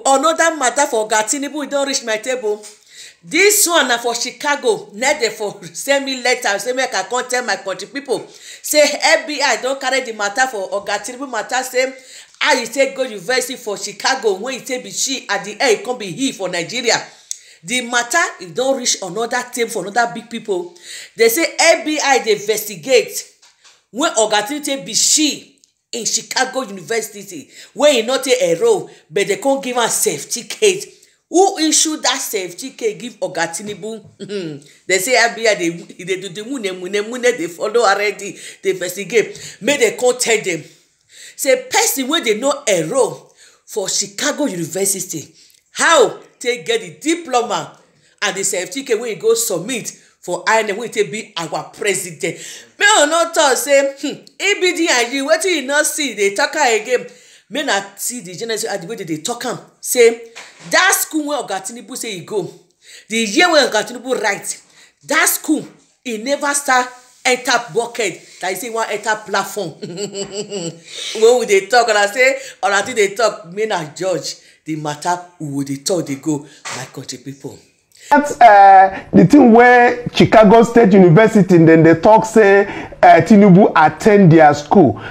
Another matter for Tinubu, don't reach my table. This one na for Chicago. Let them for send me letter, say make I come tell my country people. Say FBI don't carry the matter for Tinubu matter. Say how you say go university for Chicago when you say be she at the end it can't be he for Nigeria. The matter it don't reach another table for another big people. They say FBI they investigate when Tinubu be she in Chicago University when he not take a role, but they can't give her safety case. Who issued that safety case give Tinubu? They say FBI they do the mune they follow already. They investigate. May they can't tell them. Say person when they know a role for Chicago University. How they get the diploma and the safety case when you go submit for INM when they be our president. May I not talk say ABD and you what you not see they talk again. May not see the generation at the way they talk am. Say that school where Tinubu say he go. The year when Tinubu write that school he never start enter bucket. That is say one enter platform. When we they talk and I say or until they talk, may not judge the matter who they talk they go my country people. That's the thing where Chicago State University then they talk say Tinubu attend their school.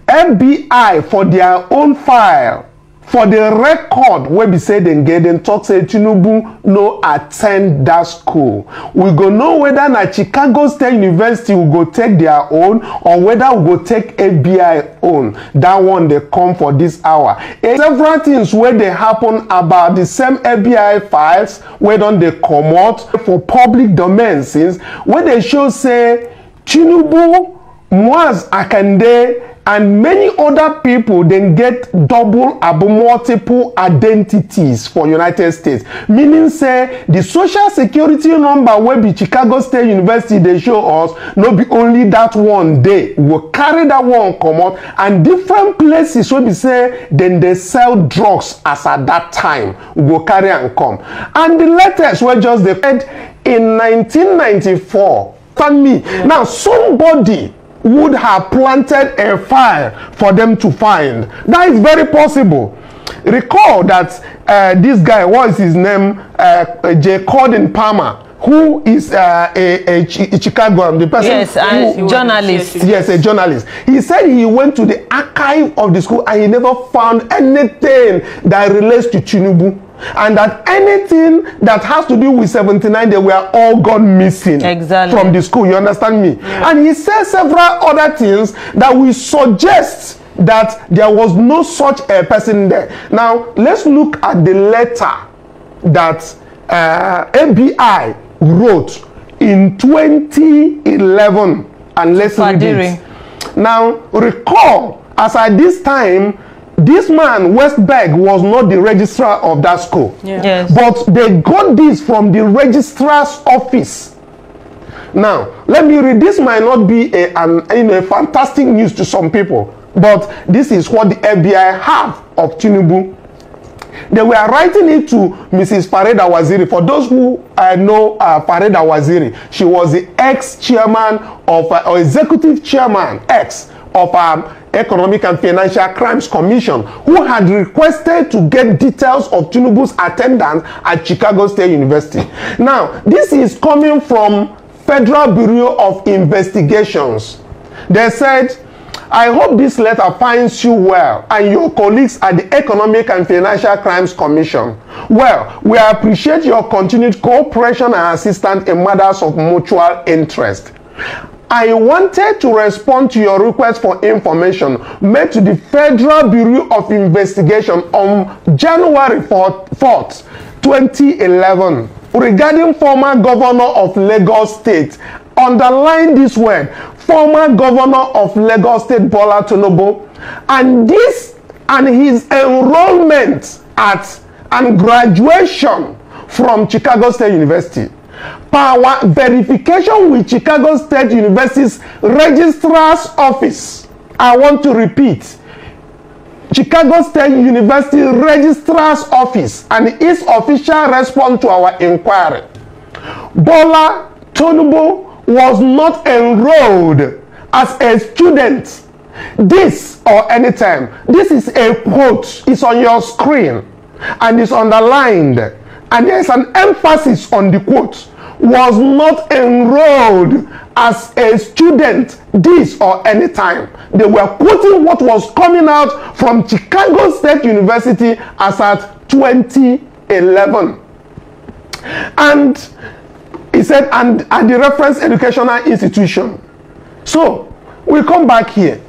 FBI for their own file, for the record where we say then get them talk say Tinubu no attend that school. We go know whether na Chicago State University will go take their own or whether we go take FBI own. That one they come for this hour. Several things where they happen about the same FBI files where don't they come out for public domain since where they show say Tinubu, Mwaz Akande and many other people then get multiple identities for United States. Meaning say the social security number where be Chicago State University they show us no be only that one day. We will carry that one come out and different places where we say then they sell drugs as at that time. We will carry and come. And the letters were just the in 1994. Tell me now somebody would have planted a file for them to find. That is very possible. Recall that this guy, what is his name? J. Corden Palmer, who is a Chicago, the person. Yes, a journalist. Yes, a journalist. He said he went to the archive of the school and he never found anything that relates to Tinubu. And that anything that has to do with 79, they were all gone missing from the school. You understand me? Yeah. And he said several other things that will suggest that there was no such a person there. Now, let's look at the letter that ABI wrote in 2011 and let's read it. Now, recall, as at this time, this man, Westberg, was not the registrar of that school. Yeah. Yes. But they got this from the registrar's office. Now, let me read. This might not be a fantastic news to some people, but this is what the FBI have of Tinubu. They were writing it to Mrs. Fareda Waziri. For those who know Fareda Waziri, she was the ex-chairman of, or executive chairman, of Economic and Financial Crimes Commission, who had requested to get details of Tinubu's attendance at Chicago State University. Now, this is coming from Federal Bureau of Investigations. They said, I hope this letter finds you well and your colleagues at the Economic and Financial Crimes Commission. Well, we appreciate your continued cooperation and assistance in matters of mutual interest. I wanted to respond to your request for information made to the Federal Bureau of Investigation on January 4th, 2011 regarding former governor of Lagos State. Underline this word, former governor of Lagos State, Bola Tinubu, and his enrollment at and graduation from Chicago State University. Power verification with Chicago State University's registrar's office. I want to repeat. Chicago State University registrar's office and its official response to our inquiry. Bola Tinubu was not enrolled as a student this or anytime. This is a quote. It's on your screen. and it's underlined, and there's an emphasis on the quote, was not enrolled as a student this or any time. They were quoting what was coming out from Chicago State University as at 2011. And he said, and at the reference educational institution. So we come back here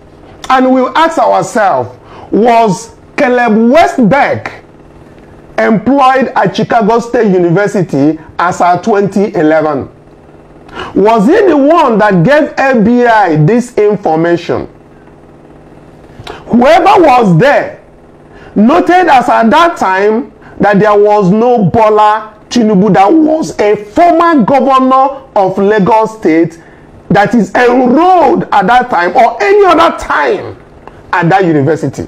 and we'll ask ourselves, was Caleb Westberg employed at Chicago State University as at 2011? Was he the one that gave FBI this information? Whoever was there noted as at that time that there was no Bola Tinubu, that was a former governor of Lagos State, that is enrolled at that time or any other time at that university.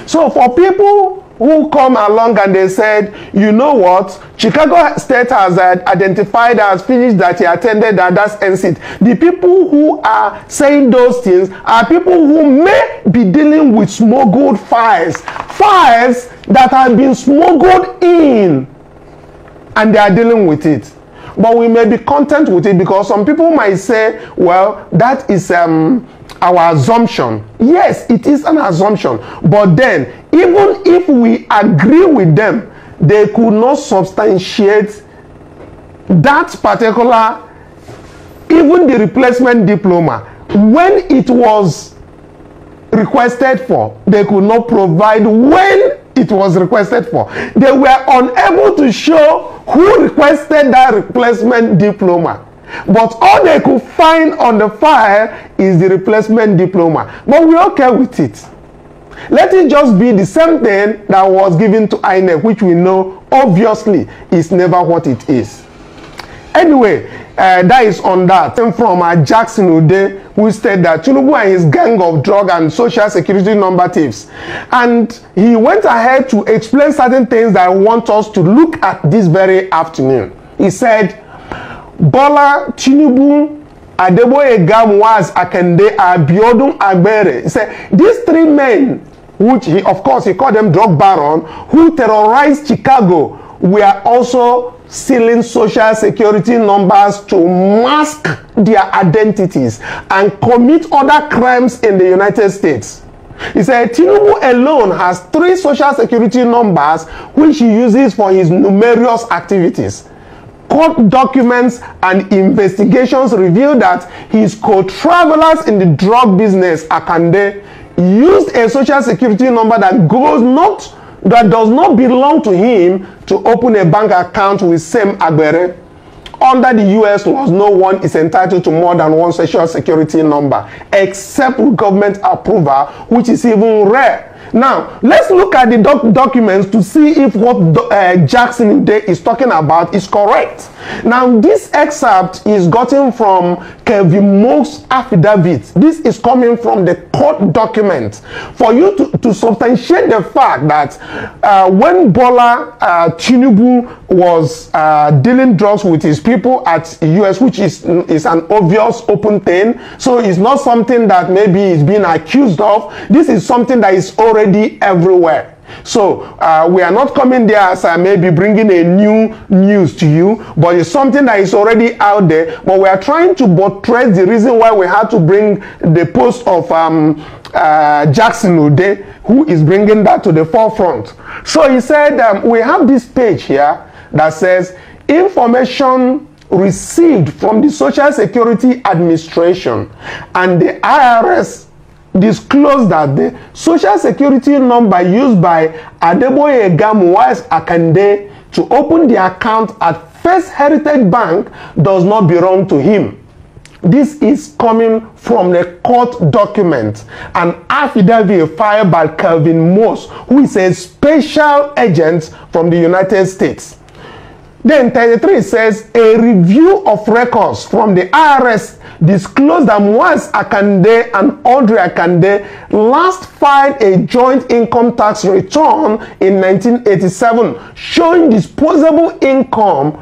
So for people who come along and they said, you know what, Chicago State has identified as finished that he attended that, that's NCT. The people who are saying those things are people who may be dealing with smuggled files that have been smuggled in, and they are dealing with it. But we may be content with it, because some people might say, well, that is our assumption. Yes, it is an assumption. But then, even if we agree with them, they could not substantiate that particular, even the replacement diploma, when it was requested for, they could not provide when it was requested for. They were unable to show who requested that replacement diploma. But all they could find on the file is the replacement diploma. But we're okay with it. Let it just be the same thing that was given to INEC, which we know obviously is never what it is. Anyway, that is on that. From Jackson Ude, who said that Tinubu and his gang of drug and social security number thieves. And he went ahead to explain certain things that I want us to look at this very afternoon. He said, Bola Tinubu, Adeboye Gamwas Akande, Abiodun Agbere. He said, these three men, which he, of course, he called them drug baron, who terrorized Chicago, were also stealing social security numbers to mask their identities and commit other crimes in the United States. He said Tinubu alone has 3 social security numbers which he uses for his numerous activities. Court documents and investigations reveal that his co-travelers in the drug business, Akande, used a social security number that does not belong to him to open a bank account with same Agbere. Under the US laws, no one is entitled to more than one social security number, except with government approval, which is even rare. Now, let's look at the documents to see if what Jackson Day is talking about is correct. Now, this excerpt is gotten from Kevin Mo's affidavit. This is coming from the court document. For you to substantiate the fact that when Bola Tinubu was dealing drugs with his people at US, which is an obvious open thing, so it's not something that maybe is being accused of. This is something that is already everywhere. So we are not coming there as maybe bringing a new news to you, but it's something that is already out there. But we are trying to buttress the reason why we had to bring the post of Jackson Ude, who is bringing that to the forefront. So he said, we have this page here that says information received from the Social Security Administration and the IRS disclosed that the social security number used by Adeboye Gamwas Akande to open the account at First Heritage Bank does not belong to him. This is coming from the court document, an affidavit filed by Kelvin Moss, who is a special agent from the United States. Then 33 says a review of records from the IRS disclosed that Mwaz Akande and Audrey Akande last filed a joint income tax return in 1987 showing disposable income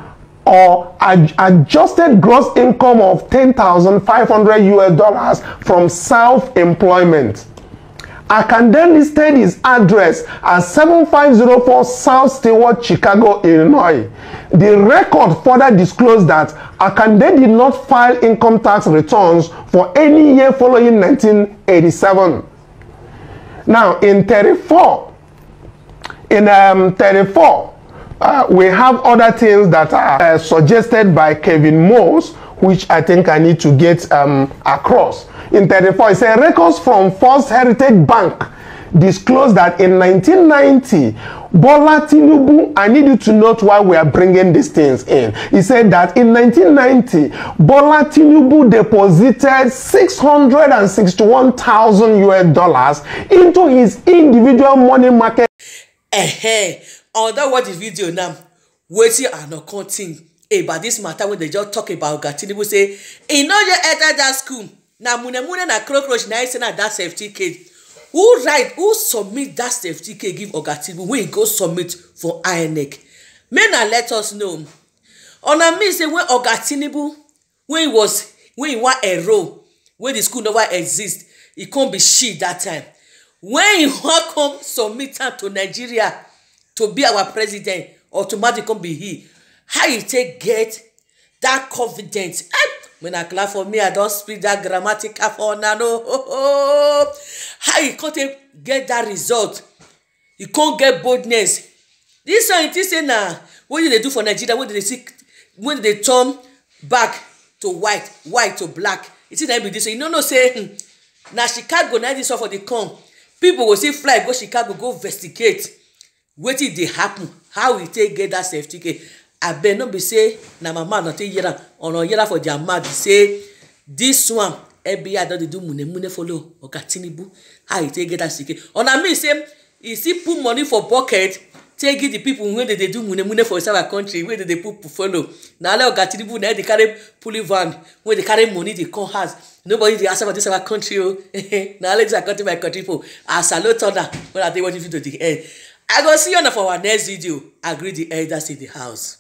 or adjusted gross income of $10,500 from self-employment. Akande listed his address as 7504 South Stewart, Chicago, Illinois. The record further disclosed that Akande did not file income tax returns for any year following 1987. Now, in 34, we have other things that are suggested by Kevin Moss, which I think I need to get across. In 34, it says records from First Heritage Bank disclosed that in 1990, Bola Tinubu, I need you to note why we are bringing these things in. He said that in 1990, Bola Tinubu deposited $661,000 into his individual money market. On that what the video now, waiting and not counting about this matter when they just talk about Tinubu say, he no just enter that school. Now mune na cockroach na say na that safety case. Who submit that safety case give Tinubu when he go submit for INEC? May na let us know. On a me say when Tinubu when he want enroll when the school never exist, he can't be shit that time. When he want come submit am to Nigeria to be our president, automatically be he. How you take get that confidence? When I clap for me, I don't speak that grammatical for now. No. How you can't get that result? You can't get boldness. This scientist say now, what did they do for Nigeria? What did they see? When they turn back to white, white to black? It is not be this. You know, say now Chicago now this one for the come. People will see fly go Chicago go investigate. What did they happen? How we take get that safety case? I bet not be say na mama not take yera or no yera for their mad say this one FBI don't do mune follow Tinubu. How you take get that secret? On a me say you see put money for bucket, take it the people when they do mune for our country, where they put follow. Now let Tinubu now they carry pulley van, when they carry money they come house. Nobody they ask about this our country. Now let's country by country for I salute on that when I take what you do to the end. I go see you on for our next video. Agree the elders in the house.